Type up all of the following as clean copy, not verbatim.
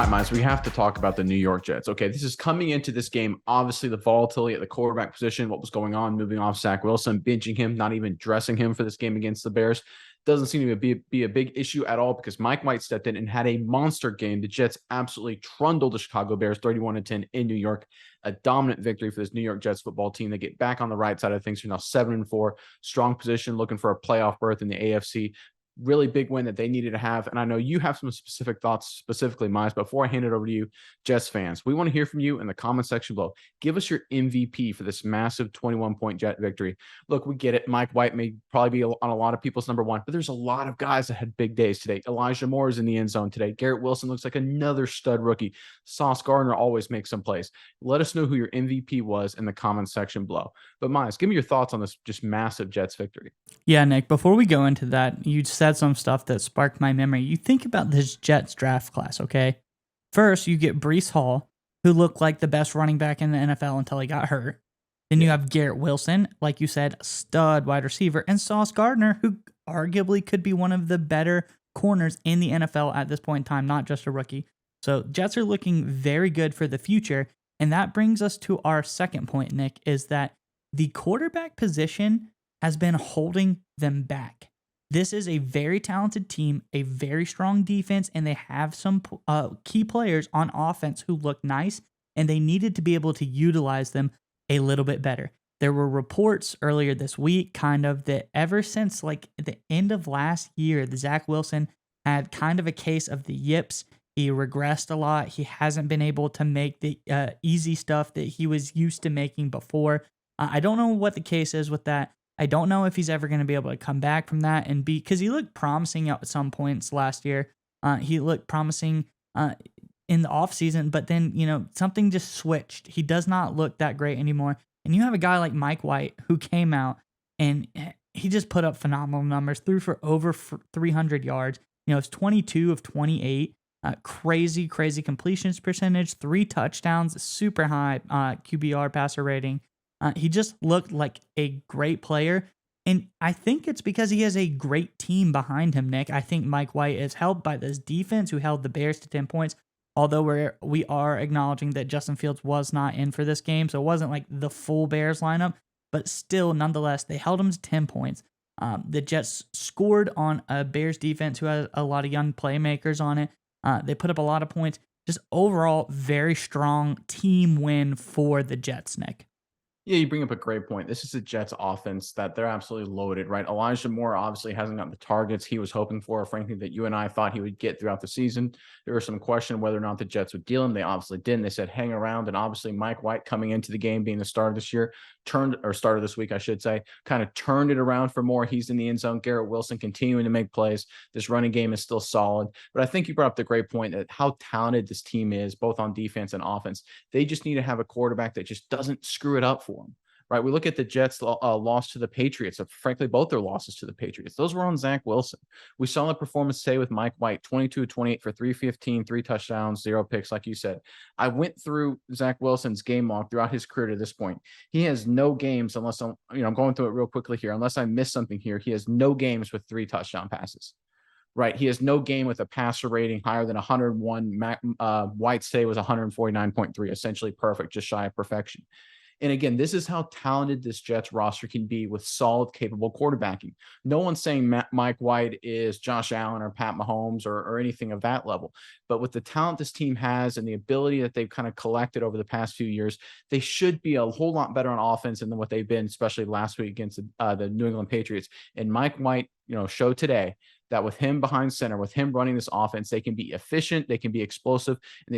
All right, Miles, we have to talk about the New York Jets. Okay, this is coming into this game. Obviously, the volatility at the quarterback position, what was going on, moving off Zach Wilson, benching him, not even dressing him for this game against the Bears. Doesn't seem to be a big issue at all because Mike White stepped in and had a monster game. The Jets absolutely trundled the Chicago Bears 31-10 in New York. A dominant victory for this New York Jets football team. They get back on the right side of things. They're now 7-4, strong position, looking for a playoff berth in the AFC. Really big win that they needed to have. And I know you have some specific thoughts, specifically, Miles. Before I hand it over to you, Jets fans, we want to hear from you in the comment section below. Give us your MVP for this massive 21-point Jet victory. Look, we get it. Mike White may probably be on a lot of people's number one, but there's a lot of guys that had big days today. Elijah Moore is in the end zone today. Garrett Wilson looks like another stud rookie. Sauce Gardner always makes some plays. Let us know who your MVP was in the comment section below. But Miles, give me your thoughts on this just massive Jets victory. Yeah, Nick, before we go into that, you said some stuff that sparked my memory. You think about this Jets draft class, okay? First, you get Breece Hall, who looked like the best running back in the NFL until he got hurt. Then you have Garrett Wilson, like you said, stud wide receiver, and Sauce Gardner, who arguably could be one of the better corners in the NFL at this point in time, not just a rookie. So Jets are looking very good for the future. And that brings us to our second point, Nick, is that the quarterback position has been holding them back. This is a very talented team, a very strong defense, and they have some key players on offense who look nice, and they needed to be able to utilize them a little bit better. There were reports earlier this week kind of that ever since like the end of last year, the Zach Wilson had kind of a case of the yips. He regressed a lot. He hasn't been able to make the easy stuff that he was used to making before. I don't know what the case is with that. I don't know if he's ever going to be able to come back from that and be, because he looked promising at some points last year. He looked promising in the offseason, but then, something just switched. He does not look that great anymore. And you have a guy like Mike White who came out and he just put up phenomenal numbers, threw for over 300 yards. It's 22 of 28. Crazy completions percentage, 3 touchdowns, super high QBR passer rating. He just looked like a great player. And I think it's because he has a great team behind him, Nick. I think Mike White is helped by this defense who held the Bears to 10 points. Although we are acknowledging that Justin Fields was not in for this game, so it wasn't like the full Bears lineup. But still, nonetheless, they held him to 10 points. The Jets scored on a Bears defense who has a lot of young playmakers on it. They put up a lot of points. Just overall, very strong team win for the Jets, Nick. Yeah, you bring up a great point. This is a Jets offense that they're absolutely loaded, right? Elijah Moore obviously hasn't gotten the targets he was hoping for, frankly, that you and I thought he would get throughout the season. There was some question whether or not the Jets would deal him. They obviously didn't. They said hang around. And obviously Mike White coming into the game, being the starter this year, starter this week, I should say, kind of turned it around for Moore. He's in the end zone. Garrett Wilson continuing to make plays. This running game is still solid. But I think you brought up the great point that how talented this team is, both on defense and offense. They just need to have a quarterback that just doesn't screw it up for them. Right, we look at the Jets' loss to the Patriots. Frankly, both their losses to the Patriots. Those were on Zach Wilson. We saw the performance today with Mike White, 22-28 for 315, 3 touchdowns, 0 picks, like you said. I went through Zach Wilson's game log throughout his career to this point. He has no games unless I'm going through it real quickly here. Unless I miss something here, he has no games with 3 touchdown passes. Right, he has no game with a passer rating higher than 101. White today was 149.3, essentially perfect, just shy of perfection. And again, this is how talented this Jets roster can be with solid, capable quarterbacking. No one's saying Mike White is Josh Allen or Pat Mahomes or anything of that level. But with the talent this team has and the ability that they've kind of collected over the past few years, they should be a whole lot better on offense than what they've been, especially last week against the New England Patriots. And Mike White, showed today that with him behind center, with him running this offense, they can be efficient, they can be explosive, and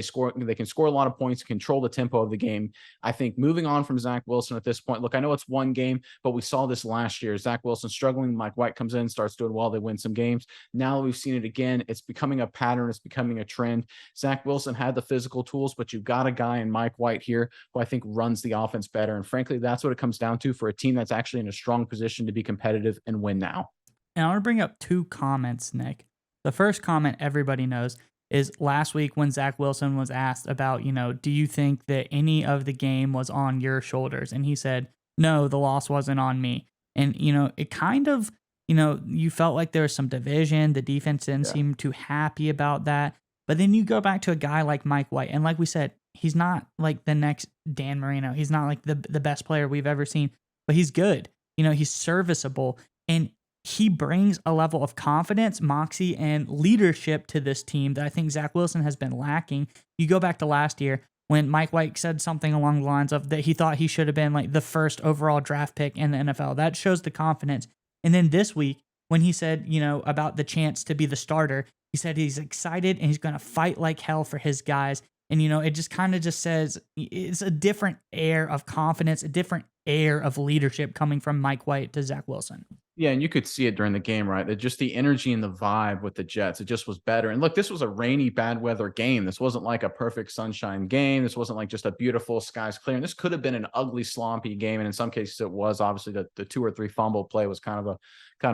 they can score a lot of points, control the tempo of the game. I think moving on from Zach Wilson at this point, look, I know it's one game, but we saw this last year. Zach Wilson struggling, Mike White comes in, starts doing well, they win some games. Now we've seen it again. It's becoming a pattern, it's becoming a trend. Zach Wilson had the physical tools, but you've got a guy in Mike White here who I think runs the offense better. And frankly, that's what it comes down to for a team that's actually in a strong position to be competitive and win now. And I want to bring up 2 comments, Nick. The first comment everybody knows is last week when Zach Wilson was asked about, do you think that any of the game was on your shoulders? And he said, no, the loss wasn't on me. And, it kind of, you felt like there was some division. The defense didn't seem too happy about that. But then you go back to a guy like Mike White, and like we said, he's not like the next Dan Marino. He's not like the best player we've ever seen, but he's good. He's serviceable, and he brings a level of confidence, moxie, and leadership to this team that I think Zach Wilson has been lacking. You go back to last year when Mike White said something along the lines of that he thought he should have been like the first overall draft pick in the NFL. That shows the confidence. And then this week, when he said, about the chance to be the starter, he said he's excited and he's going to fight like hell for his guys. And, it just kind of just says it's a different air of confidence, a different air of leadership coming from Mike White to Zach Wilson. Yeah, and you could see it during the game, right? That just the energy and the vibe with the Jets, it just was better. And look, this was a rainy, bad weather game. This wasn't like a perfect sunshine game. This wasn't like just a beautiful skies clear. And this could have been an ugly, sloppy game. And in some cases it was. Obviously the 2 or 3 fumble play was kind of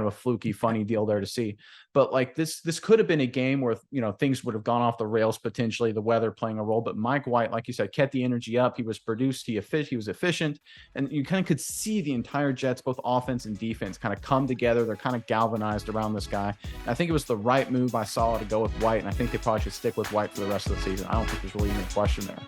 a fluky, funny deal there to see. But like this could have been a game where, things would have gone off the rails potentially, the weather playing a role. But Mike White, like you said, kept the energy up. He was produced, he was efficient. And you kind of could see the entire Jets, both offense and defense, kind of come together. They're kind of galvanized around this guy. And I think it was the right move by Saleh to go with White. And I think they probably should stick with White for the rest of the season. I don't think there's really even a question there.